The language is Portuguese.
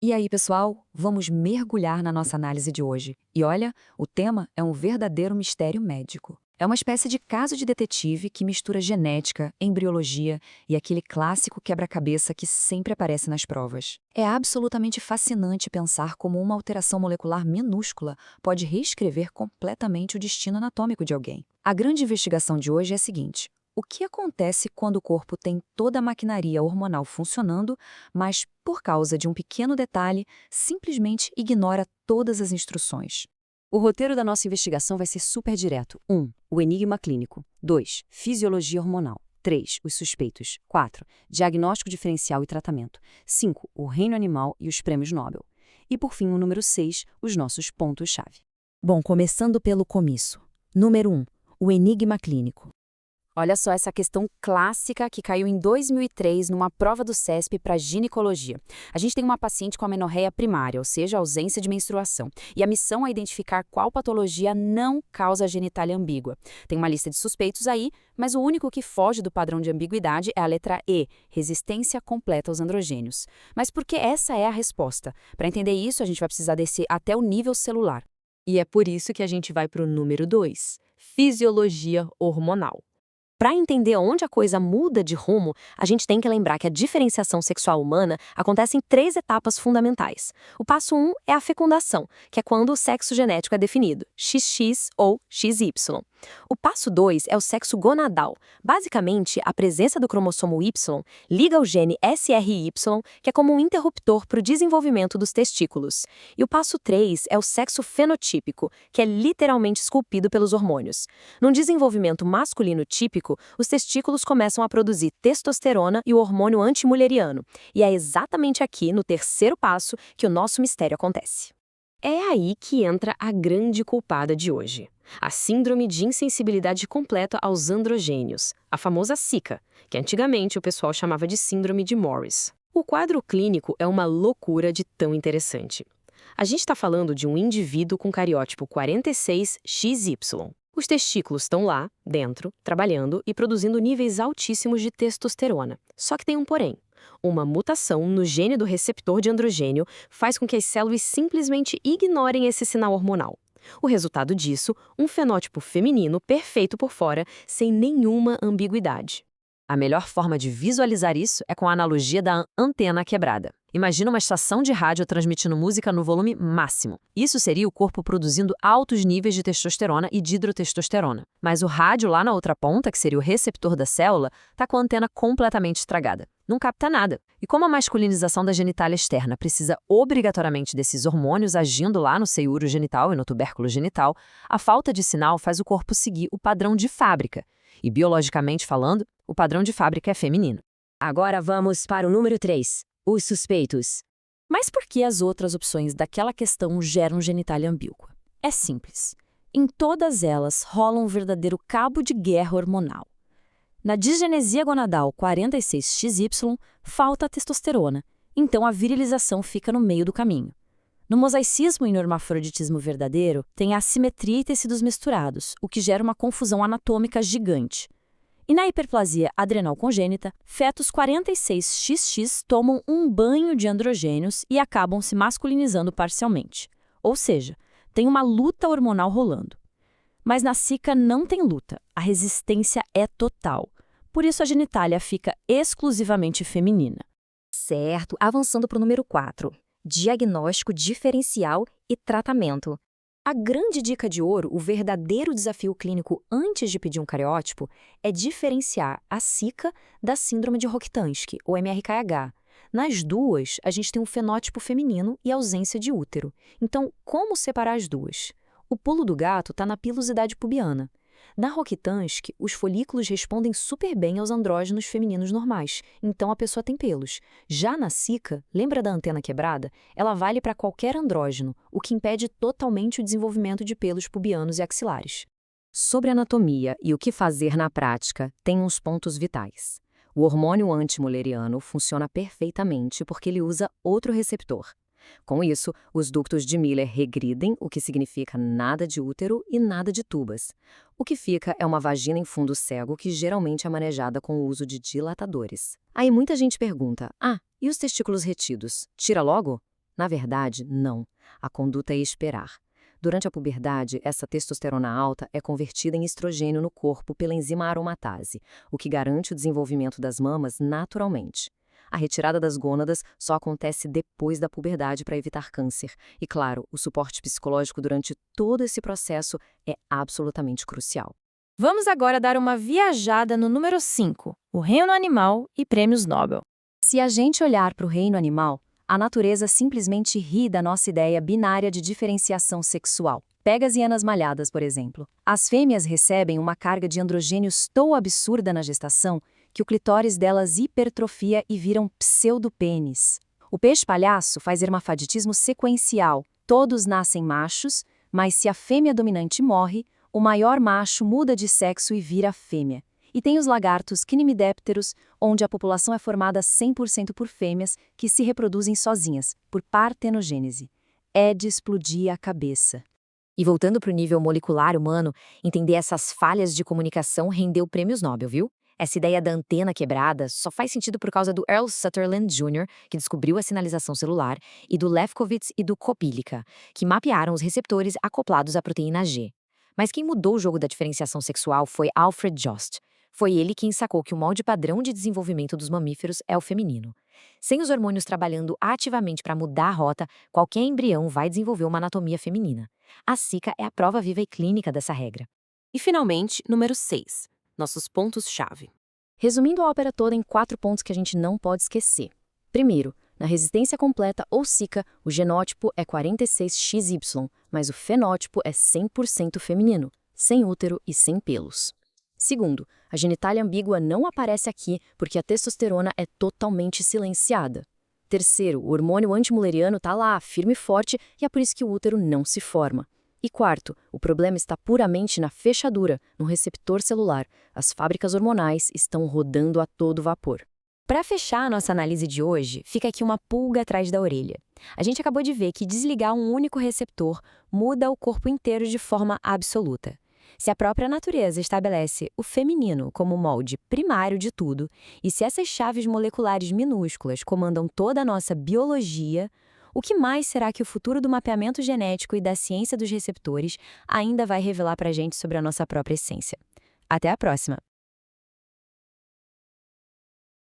E aí, pessoal, vamos mergulhar na nossa análise de hoje. E olha, o tema é um verdadeiro mistério médico. É uma espécie de caso de detetive que mistura genética, embriologia e aquele clássico quebra-cabeça que sempre aparece nas provas. É absolutamente fascinante pensar como uma alteração molecular minúscula pode reescrever completamente o destino anatômico de alguém. A grande investigação de hoje é a seguinte: o que acontece quando o corpo tem toda a maquinaria hormonal funcionando, mas, por causa de um pequeno detalhe, simplesmente ignora todas as instruções? O roteiro da nossa investigação vai ser super direto. 1. O enigma clínico. 2. Fisiologia hormonal. 3. Os suspeitos. 4. Diagnóstico diferencial e tratamento. 5. O reino animal e os prêmios Nobel. E, por fim, o número 6, os nossos pontos-chave. Bom, começando pelo começo. Número 1. O enigma clínico. Olha só essa questão clássica que caiu em 2003 numa prova do CESP para ginecologia. A gente tem uma paciente com amenorreia primária, ou seja, ausência de menstruação. E a missão é identificar qual patologia não causa genitália ambígua. Tem uma lista de suspeitos aí, mas o único que foge do padrão de ambiguidade é a letra E, resistência completa aos androgênios. Mas por que essa é a resposta? Para entender isso, a gente vai precisar descer até o nível celular. E é por isso que a gente vai para o número 2, fisiologia hormonal. Para entender onde a coisa muda de rumo, a gente tem que lembrar que a diferenciação sexual humana acontece em 3 etapas fundamentais. O passo 1 é a fecundação, que é quando o sexo genético é definido, XX ou XY. O passo 2 é o sexo gonadal. Basicamente, a presença do cromossomo Y liga o gene SRY, que é como um interruptor para o desenvolvimento dos testículos. E o passo 3 é o sexo fenotípico, que é literalmente esculpido pelos hormônios. Num desenvolvimento masculino típico, os testículos começam a produzir testosterona e o hormônio antimuleriano. E é exatamente aqui, no terceiro passo, que o nosso mistério acontece. É aí que entra a grande culpada de hoje. A síndrome de insensibilidade completa aos androgênios, a famosa SICA, que antigamente o pessoal chamava de síndrome de Morris. O quadro clínico é uma loucura de tão interessante. A gente está falando de um indivíduo com cariótipo 46XY. Os testículos estão lá, dentro, trabalhando e produzindo níveis altíssimos de testosterona. Só que tem um porém. Uma mutação no gene do receptor de androgênio faz com que as células simplesmente ignorem esse sinal hormonal. O resultado disso, um fenótipo feminino perfeito por fora, sem nenhuma ambiguidade. A melhor forma de visualizar isso é com a analogia da antena quebrada. Imagina uma estação de rádio transmitindo música no volume máximo. Isso seria o corpo produzindo altos níveis de testosterona e dihidrotestosterona. Mas o rádio lá na outra ponta, que seria o receptor da célula, está com a antena completamente estragada. Não capta nada. E como a masculinização da genitália externa precisa obrigatoriamente desses hormônios agindo lá no seio urogenital e no tubérculo genital, a falta de sinal faz o corpo seguir o padrão de fábrica. E biologicamente falando, o padrão de fábrica é feminino. Agora vamos para o número 3, os suspeitos. Mas por que as outras opções daquela questão geram genitália ambígua? É simples. Em todas elas rola um verdadeiro cabo de guerra hormonal. Na disgenesia gonadal 46XY, falta a testosterona, então a virilização fica no meio do caminho. No mosaicismo e no hermafroditismo verdadeiro, tem assimetria e tecidos misturados, o que gera uma confusão anatômica gigante. E na hiperplasia adrenal congênita, fetos 46XX tomam um banho de androgênios e acabam se masculinizando parcialmente. Ou seja, tem uma luta hormonal rolando. Mas na SICA não tem luta, a resistência é total. Por isso a genitália fica exclusivamente feminina. Certo, avançando para o número 4, diagnóstico diferencial e tratamento. A grande dica de ouro, o verdadeiro desafio clínico antes de pedir um cariótipo, é diferenciar a SICA da síndrome de Rokitansky, ou MRKH. Nas duas, a gente tem um fenótipo feminino e ausência de útero. Então, como separar as duas? O pulo do gato está na pilosidade pubiana. Na Rokitansky, os folículos respondem super bem aos andrógenos femininos normais, então a pessoa tem pelos. Já na SICA, lembra da antena quebrada? Ela vale para qualquer andrógeno, o que impede totalmente o desenvolvimento de pelos pubianos e axilares. Sobre anatomia e o que fazer na prática, tem uns pontos vitais. O hormônio antimuleriano funciona perfeitamente porque ele usa outro receptor. Com isso, os ductos de Miller regridem, o que significa nada de útero e nada de tubas. O que fica é uma vagina em fundo cego que geralmente é manejada com o uso de dilatadores. Aí muita gente pergunta, e os testículos retidos? Tira logo? Na verdade, não. A conduta é esperar. Durante a puberdade, essa testosterona alta é convertida em estrogênio no corpo pela enzima aromatase, o que garante o desenvolvimento das mamas naturalmente. A retirada das gônadas só acontece depois da puberdade para evitar câncer. E, claro, o suporte psicológico durante todo esse processo é absolutamente crucial. Vamos agora dar uma viajada no número 5, o reino animal e prêmios Nobel. Se a gente olhar para o reino animal, a natureza simplesmente ri da nossa ideia binária de diferenciação sexual. Pega as hienas malhadas, por exemplo. As fêmeas recebem uma carga de androgênios tão absurda na gestação que o clitóris delas hipertrofia e viram pseudopênis. O peixe-palhaço faz hermafroditismo sequencial. Todos nascem machos, mas se a fêmea dominante morre, o maior macho muda de sexo e vira fêmea. E tem os lagartos quinimidépteros, onde a população é formada 100% por fêmeas que se reproduzem sozinhas, por partenogênese. É de explodir a cabeça. E voltando para o nível molecular humano, entender essas falhas de comunicação rendeu prêmios Nobel, viu? Essa ideia da antena quebrada só faz sentido por causa do Earl Sutherland Jr., que descobriu a sinalização celular, e do Lefkowitz e do Kobilica, que mapearam os receptores acoplados à proteína G. Mas quem mudou o jogo da diferenciação sexual foi Alfred Jost. Foi ele quem sacou que o molde padrão de desenvolvimento dos mamíferos é o feminino. Sem os hormônios trabalhando ativamente para mudar a rota, qualquer embrião vai desenvolver uma anatomia feminina. A Zika é a prova viva e clínica dessa regra. E, finalmente, número 6. Nossos pontos-chave. Resumindo a ópera toda em 4 pontos que a gente não pode esquecer. Primeiro, na resistência completa ou Zika, o genótipo é 46XY, mas o fenótipo é 100% feminino, sem útero e sem pelos. Segundo, a genitália ambígua não aparece aqui porque a testosterona é totalmente silenciada. Terceiro, o hormônio antimuleriano está lá, firme e forte, e é por isso que o útero não se forma. E quarto, o problema está puramente na fechadura, no receptor celular. As fábricas hormonais estão rodando a todo vapor. Para fechar a nossa análise de hoje, fica aqui uma pulga atrás da orelha. A gente acabou de ver que desligar um único receptor muda o corpo inteiro de forma absoluta. Se a própria natureza estabelece o feminino como molde primário de tudo, e se essas chaves moleculares minúsculas comandam toda a nossa biologia, o que mais será que o futuro do mapeamento genético e da ciência dos receptores ainda vai revelar para a gente sobre a nossa própria essência? Até a próxima!